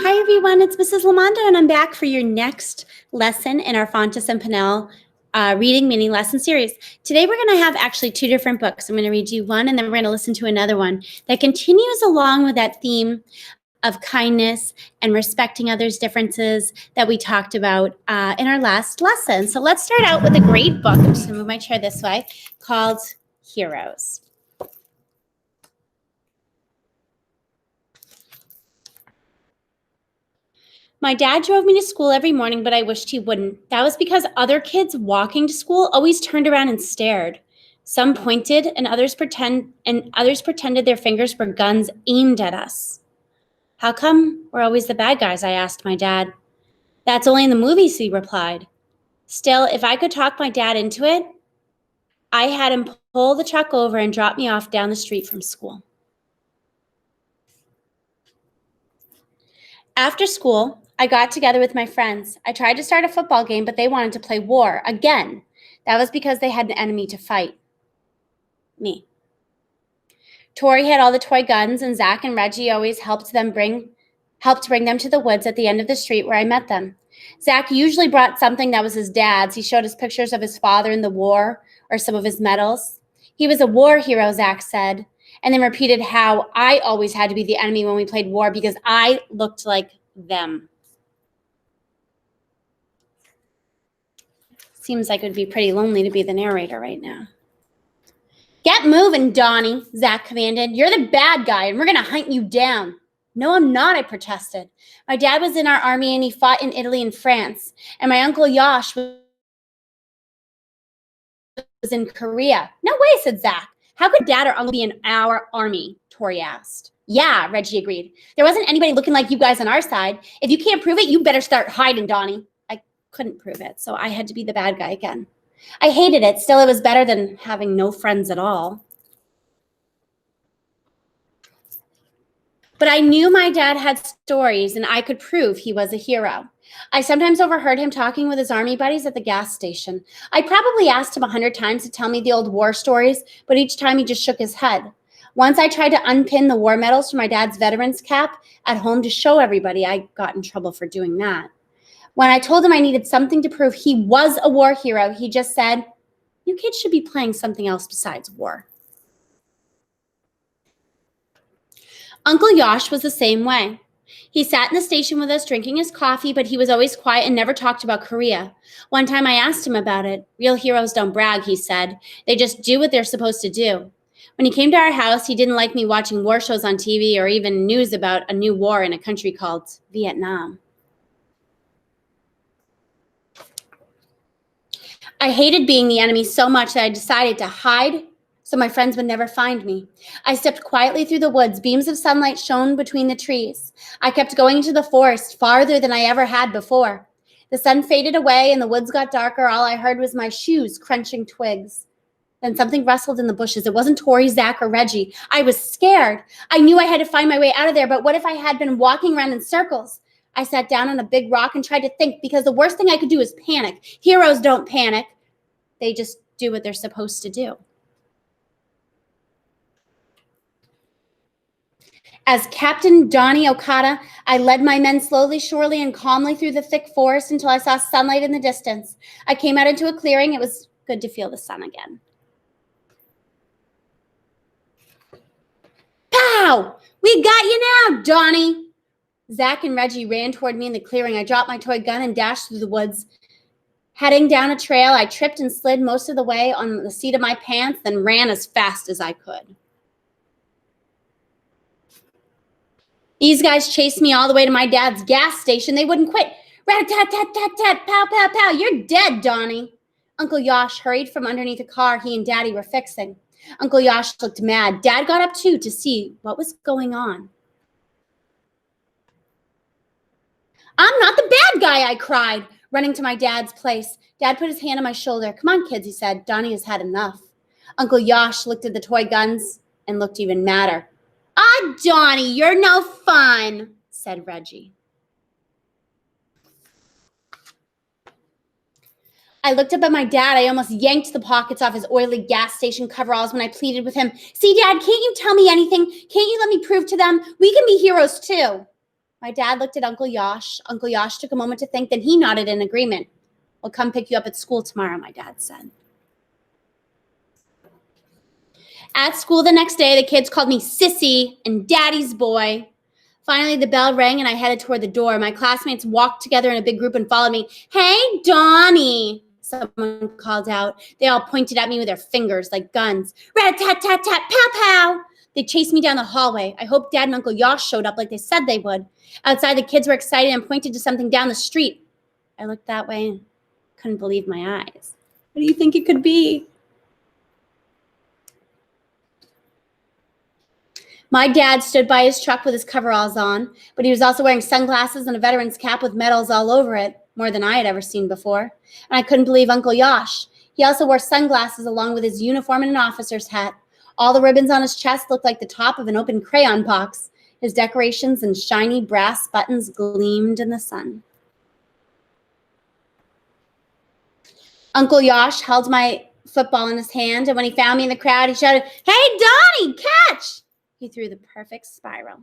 Hi everyone, it's Mrs. Lamondo and I'm back for your next lesson in our Fontes and Pinnell reading mini lesson series. Today we're going to have actually two different books. I'm going to read you one and then we're going to listen to another one that continues along with that theme of kindness and respecting others' differences that we talked about in our last lesson. So let's start out with a great book. I'm just going to move my chair this way, called Heroes. My dad drove me to school every morning, but I wished he wouldn't. That was because other kids walking to school always turned around and stared. Some pointed and others pretended their fingers were guns aimed at us. How come we're always the bad guys? I asked my dad. That's only in the movies, he replied. Still, if I could talk my dad into it, I had him pull the truck over and drop me off down the street from school. After school, I got together with my friends. I tried to start a football game, but they wanted to play war again. That was because they had an enemy to fight. Me. Tori had all the toy guns, and Zach and Reggie always helped bring them to the woods at the end of the street where I met them. Zach usually brought something that was his dad's. He showed us pictures of his father in the war or some of his medals. He was a war hero, Zach said, and then repeated how I always had to be the enemy when we played war because I looked like them. Seems like it would be pretty lonely to be the narrator right now. Get moving, Donnie, Zach commanded. You're the bad guy, and we're going to hunt you down. No, I'm not, I protested. My dad was in our army, and he fought in Italy and France. And my uncle Yosh was in Korea. No way, said Zach. How could dad or uncle be in our army? Tori asked. Yeah, Reggie agreed. There wasn't anybody looking like you guys on our side. If you can't prove it, you better start hiding, Donnie. I couldn't prove it, so I had to be the bad guy again. I hated it. Still, it was better than having no friends at all. But I knew my dad had stories, and I could prove he was a hero. I sometimes overheard him talking with his army buddies at the gas station. I probably asked him 100 times to tell me the old war stories, but each time he just shook his head. Once I tried to unpin the war medals from my dad's veteran's cap at home to show everybody. I got in trouble for doing that. When I told him I needed something to prove he was a war hero, he just said, "You kids should be playing something else besides war." Uncle Yosh was the same way. He sat in the station with us drinking his coffee, but he was always quiet and never talked about Korea. One time I asked him about it. Real heroes don't brag, he said. They just do what they're supposed to do. When he came to our house, he didn't like me watching war shows on TV or even news about a new war in a country called Vietnam. I hated being the enemy so much that I decided to hide so my friends would never find me. I stepped quietly through the woods. Beams of sunlight shone between the trees. I kept going into the forest, farther than I ever had before. The sun faded away and the woods got darker. All I heard was my shoes crunching twigs. Then something rustled in the bushes. It wasn't Tori, Zach, or Reggie. I was scared. I knew I had to find my way out of there, but what if I had been walking around in circles? I sat down on a big rock and tried to think, because the worst thing I could do is panic. Heroes don't panic. They just do what they're supposed to do. As Captain Donnie Okada, I led my men slowly, surely, and calmly through the thick forest until I saw sunlight in the distance. I came out into a clearing. It was good to feel the sun again. Pow! We got you now, Donnie! Zach and Reggie ran toward me in the clearing. I dropped my toy gun and dashed through the woods. Heading down a trail, I tripped and slid most of the way on the seat of my pants, then ran as fast as I could. These guys chased me all the way to my dad's gas station. They wouldn't quit. Rat-a-tat-tat-tat-tat, pow, pow, pow. You're dead, Donnie. Uncle Yosh hurried from underneath a car he and Daddy were fixing. Uncle Yosh looked mad. Dad got up too to see what was going on. I'm not the bad guy, I cried, running to my dad's place. Dad put his hand on my shoulder. Come on, kids, he said. Donnie has had enough. Uncle Yosh looked at the toy guns and looked even madder. Ah, Donnie, you're no fun, said Reggie. I looked up at my dad. I almost yanked the pockets off his oily gas station coveralls when I pleaded with him. See, Dad, can't you tell me anything? Can't you let me prove to them we can be heroes too? My dad looked at Uncle Yosh. Uncle Yosh took a moment to think, then he nodded in agreement. We'll come pick you up at school tomorrow, my dad said. At school the next day, the kids called me Sissy and Daddy's boy. Finally, the bell rang and I headed toward the door. My classmates walked together in a big group and followed me. Hey, Donnie, someone called out. They all pointed at me with their fingers like guns. Rat-tat-tat-tat, pow-pow. They chased me down the hallway. I hoped Dad and Uncle Yosh showed up like they said they would. Outside, the kids were excited and pointed to something down the street. I looked that way and couldn't believe my eyes. What do you think it could be? My dad stood by his truck with his coveralls on, but he was also wearing sunglasses and a veteran's cap with medals all over it, more than I had ever seen before. And I couldn't believe Uncle Yosh. He also wore sunglasses along with his uniform and an officer's hat. All the ribbons on his chest looked like the top of an open crayon box. His decorations and shiny brass buttons gleamed in the sun. Uncle Yosh held my football in his hand, and when he found me in the crowd, he shouted, "Hey, Donnie, catch!" He threw the perfect spiral.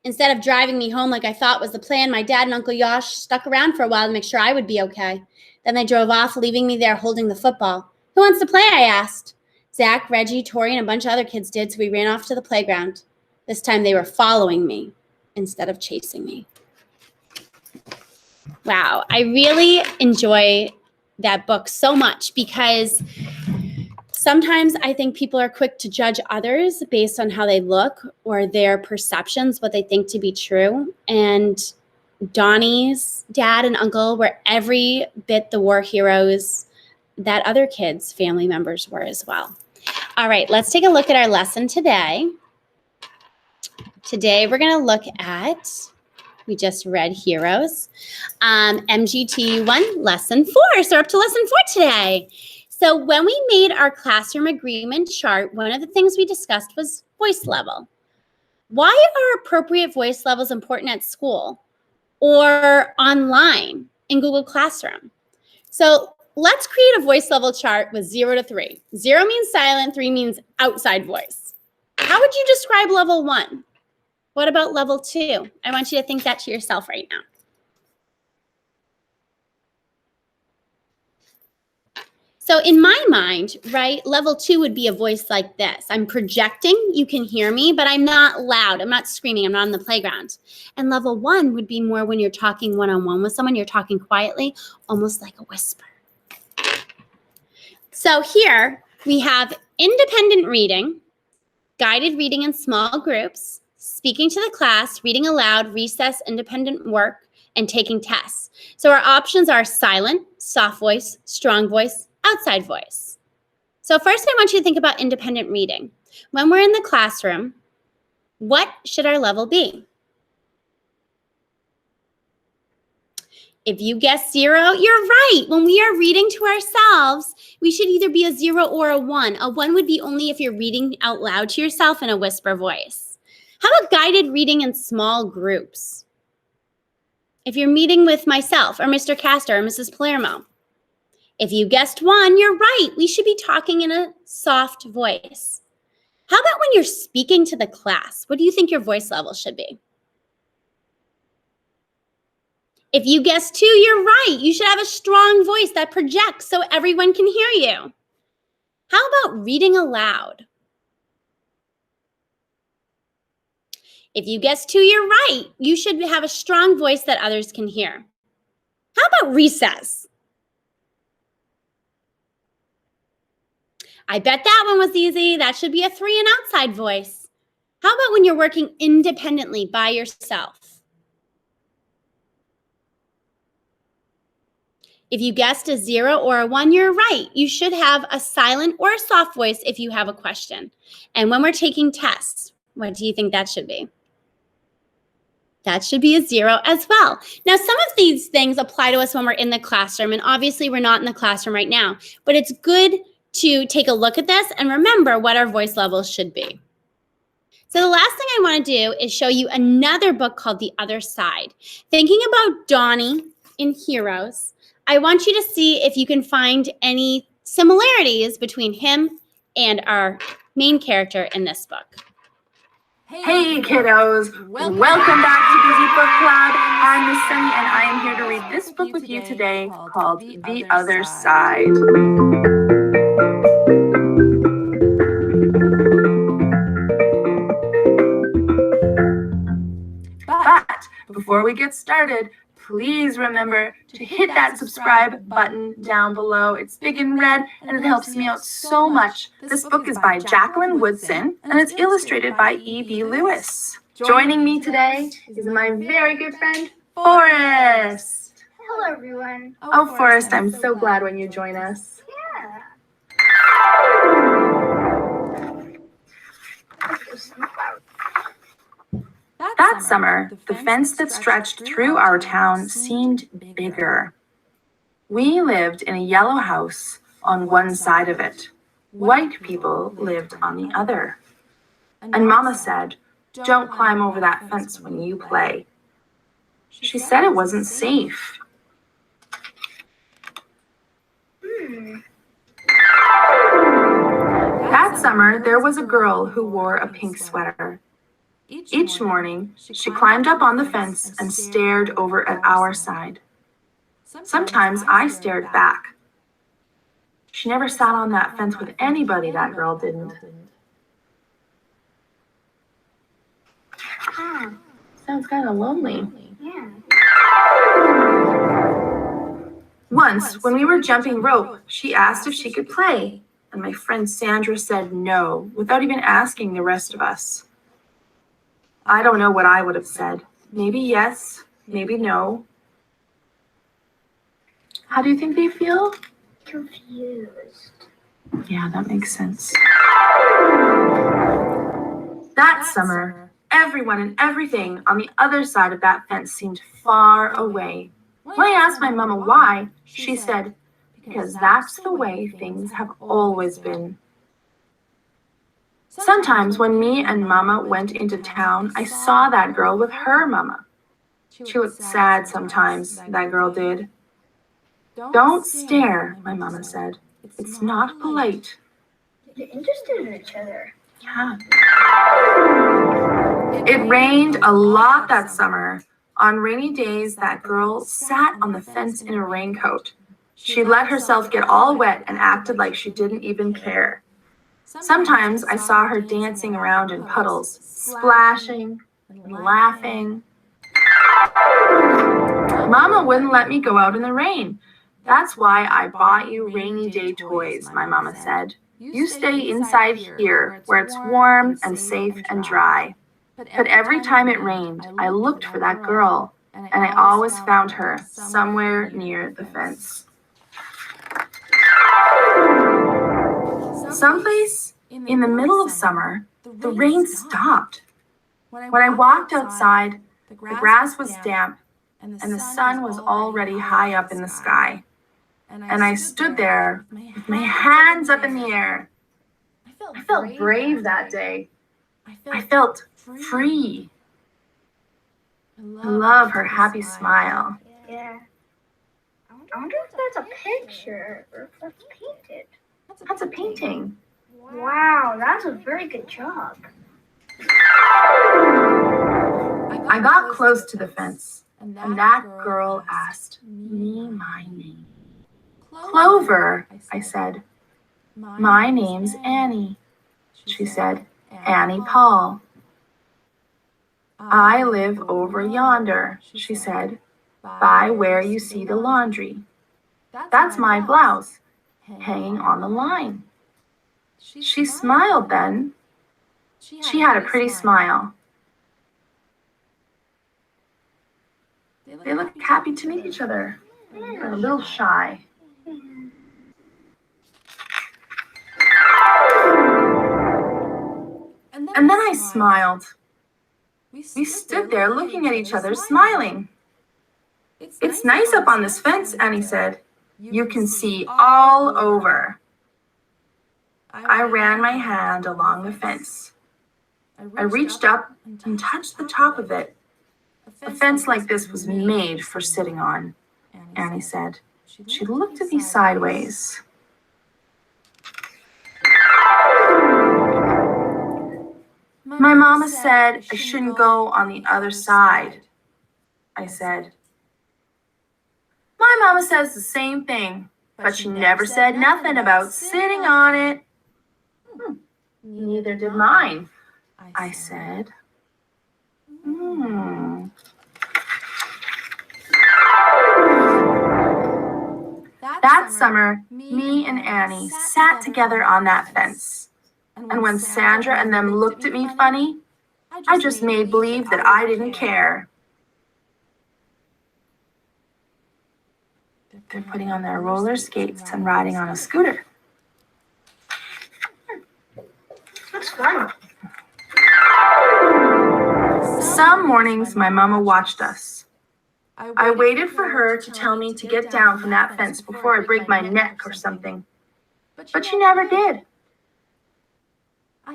Instead of driving me home like I thought was the plan, my dad and Uncle Yosh stuck around for a while to make sure I would be okay. Then they drove off, leaving me there holding the football. Who wants to play? I asked. Zach, Reggie, Tori, and a bunch of other kids did, so we ran off to the playground. This time they were following me instead of chasing me. Wow, I really enjoy that book so much because sometimes I think people are quick to judge others based on how they look or their perceptions, what they think to be true. And Donnie's dad and uncle were every bit the war heroes that other kids' family members were as well. All right, let's take a look at our lesson today. Today we're going to look at, we just read Heroes, MGT U1 Lesson 4. So we're up to Lesson 4 today. So when we made our classroom agreement chart, one of the things we discussed was voice level. Why are appropriate voice levels important at school or online in Google Classroom? So let's create a voice level chart with 0 to 3. 0 means silent, 3 means outside voice. How would you describe level 1? What about level 2? I want you to think that to yourself right now. So in my mind, right, level 2 would be a voice like this. I'm projecting, you can hear me, but I'm not loud. I'm not screaming, I'm not on the playground. And level 1 would be more when you're talking one-on-one with someone, you're talking quietly, almost like a whisper. So here we have independent reading, guided reading in small groups, speaking to the class, reading aloud, recess, independent work, and taking tests. So our options are silent, soft voice, strong voice, outside voice. So first I want you to think about independent reading. When we're in the classroom, what should our level be? If you guessed 0, you're right. When we are reading to ourselves, we should either be a 0 or a 1. A 1 would be only if you're reading out loud to yourself in a whisper voice. How about guided reading in small groups? If you're meeting with myself or Mr. Castor or Mrs. Palermo. If you guessed 1, you're right. We should be talking in a soft voice. How about when you're speaking to the class? What do you think your voice level should be? If you guessed 2, you're right. You should have a strong voice that projects so everyone can hear you. How about reading aloud? If you guessed 2, you're right. You should have a strong voice that others can hear. How about recess? I bet that one was easy. That should be a 3, an outside voice. How about when you're working independently by yourself? If you guessed a 0 or a 1, you're right. You should have a silent or a soft voice if you have a question. And when we're taking tests, what do you think that should be? That should be a 0 as well. Now, some of these things apply to us when we're in the classroom, and obviously we're not in the classroom right now, but it's good to take a look at this and remember what our voice levels should be. So the last thing I want to do is show you another book called The Other Side. Thinking about Donnie in Heroes, I want you to see if you can find any similarities between him and our main character in this book. Hey kiddos, welcome back to Busy Book Club. I'm Miss Sunny and I am here to read this book with you today called The Other Side. But before we get started, please remember to hit that subscribe button down below. It's big and red and it helps me out so much. This book is by Jacqueline Woodson and it's illustrated by E.B. Lewis. Joining me today is my very good friend, Forrest. Hello, everyone. Oh, Forrest, I'm so glad when you join us. Yeah. That summer, the fence that stretched through our town seemed bigger. We lived in a yellow house on one side of it. White people lived on the other. And Mama said, "Don't climb over that fence when you play." She said it wasn't safe. That summer, there was a girl who wore a pink sweater. Each morning, she climbed up on the fence and stared over at our side. Sometimes I stared back. She never sat on that fence with anybody, that girl didn't. Sounds kind of lonely. Yeah. Once, when we were jumping rope, she asked if she could play, and my friend Sandra said no, without even asking the rest of us. I don't know what I would have said. Maybe yes, maybe no. How do you think they feel? Confused. Yeah, that makes sense. That summer, everyone and everything on the other side of that fence seemed far away. When I asked my mama why, she said, "Because that's the way things have always been." Sometimes when me and Mama went into town, I saw that girl with her mama. She looked sad sometimes, that girl did. "Don't stare," my mama said. "It's not polite." They're interested in each other. Yeah. It rained a lot that summer. On rainy days, that girl sat on the fence in a raincoat. She let herself get all wet and acted like she didn't even care. Sometimes I saw her dancing around in puddles, splashing and laughing. Mama wouldn't let me go out in the rain. "That's why I bought you rainy day toys," my mama said. "You stay inside here where it's warm and safe and dry." But every time it rained, I looked for that girl, and I always found her somewhere near the fence. Someplace in the middle of summer, the rain stopped. When I walked outside, the grass was damp, and the sun was already high up in the sky. And I stood there with my hands up in the air. I felt brave that day. I felt free. I love her happy smile. Yeah. I wonder if that's a picture or if that's painted. That's a painting. Wow, that's a very good job. I got close to the fence, and that girl asked me my name. "Clover," I said. "My name's Annie," she said. "Annie Paul." "I live over yonder," she said, "by where you see the laundry. That's my blouse, hanging on the line." She smiled then. She had a pretty smile. They looked happy to meet each other, but a little shy. And then I smiled. We stood there looking at each other, smiling. "It's nice up on this fence," Annie said. "You can see all over." I ran my hand along the fence. I reached up and touched the top of it. "A fence like this was made for sitting on," Annie said. She looked at me sideways. My mama said I shouldn't go on the other side, I said. My mama says the same thing, but she never said nothing about sitting on it. Neither did mine, I said. That summer, me and Annie sat together on that fence. And when Sandra and them looked at me funny, I just made believe that I didn't care. They're putting on their roller skates and riding on a scooter. That's fun. Some mornings, my mama watched us. I waited for her to tell me to get down from that fence before I break my neck or something. But she never did.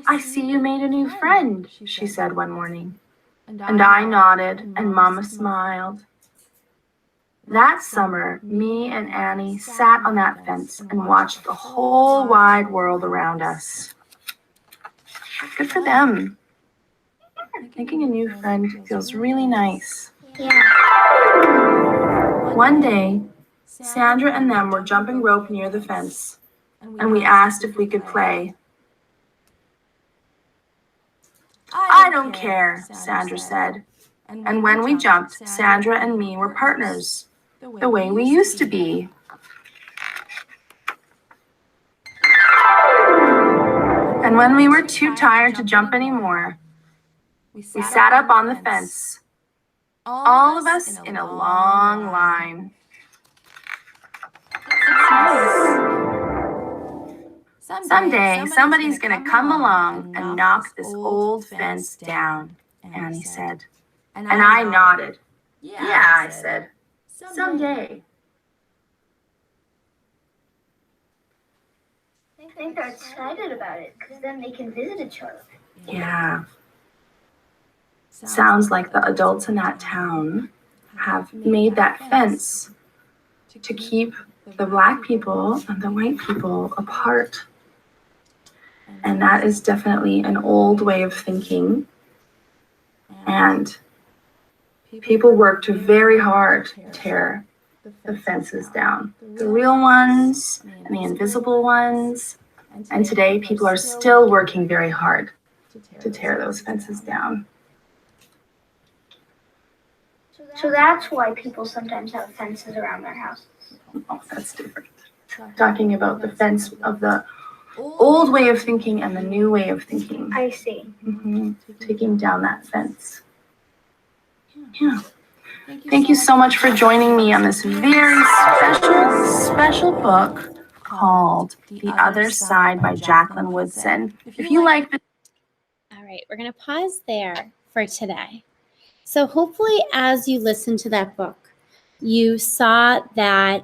I see you made a new friend, she said one morning. And I nodded, and Mama smiled. That summer, me and Annie sat on that fence and watched the whole wide world around us. Good for them. Making a new friend feels really nice. Yeah. One day, Sandra and them were jumping rope near the fence, and we asked if we could play. I don't care, Sandra said. And when we jumped, Sandra and me were partners, the way we used to be. And when we were too tired to jump anymore, we sat up on the fence, all of us in a long line. Someday, somebody's going to come along and knock this old fence down, Annie said. And I nodded. Yeah, I said. Someday. I think they're excited about it because then they can visit each other. Yeah. Sounds like the adults in that town have made that fence to keep the Black people and the white people apart. And that is definitely an old way of thinking. And people worked very hard to tear the fences down. The real ones and the invisible ones. And today people are still working very hard to tear those fences down. So that's why people sometimes have fences around their houses. Oh, that's different. Talking about the fence of the old way of thinking and the new way of thinking. I see. Taking down that fence. Yeah. Thank you so much for joining me on this very special book called The Other Side by Jacqueline Woodson. If you like the... All right, we're going to pause there for today. So hopefully as you listened to that book, you saw that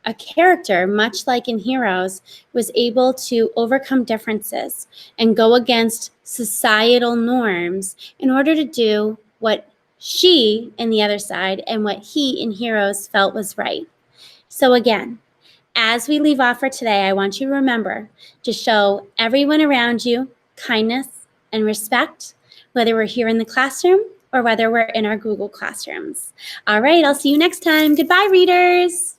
a character, much like in Heroes, was able to overcome differences and go against societal norms in order to do what she in the other side and what he in Heroes felt was right. So again, as we leave off for today, I want you to remember to show everyone around you kindness and respect, whether we're here in the classroom or whether we're in our Google Classrooms. All right, I'll see you next time. Goodbye, readers.